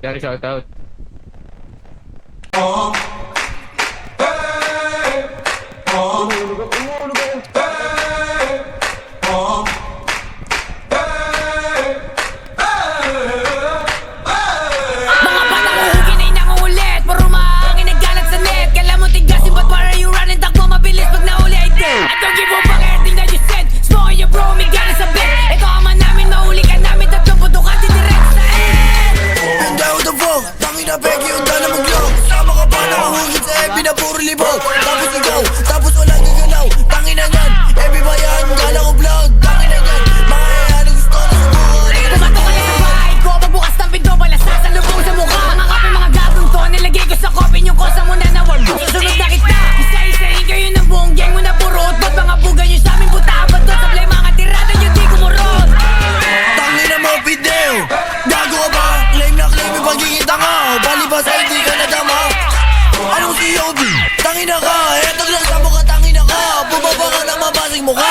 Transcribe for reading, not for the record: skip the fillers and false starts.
Sorry, shout out. Puro libog, tapos ikaw, tapos walang gagalaw. Tangina nyan, bayan, gala ko vlog. Tangina nyan, mga yan, gusto na sa buhay. Pumatok ka sa bahay ko, pagbukas ng pinto, balasas ang lubong sa mukha. Mga kape, mga gagong to, nilagay ko sa kopi yung kosa mo na nawalo. Susunod na kita, isa-isahin kayo ng buong gang mo na purot. Ba't mga bugan nyo sa aming puta, ba't doon sablay mga tirada nyo di kumurot. Tangina mo, video, gago ka ba? Claim na claim yung pagiging tanga. Balibas ay di ka nadama. Anong COB? Tangina ka, etog lang sa mukha, tangina ka. Bumaba ka na mabasing mukha.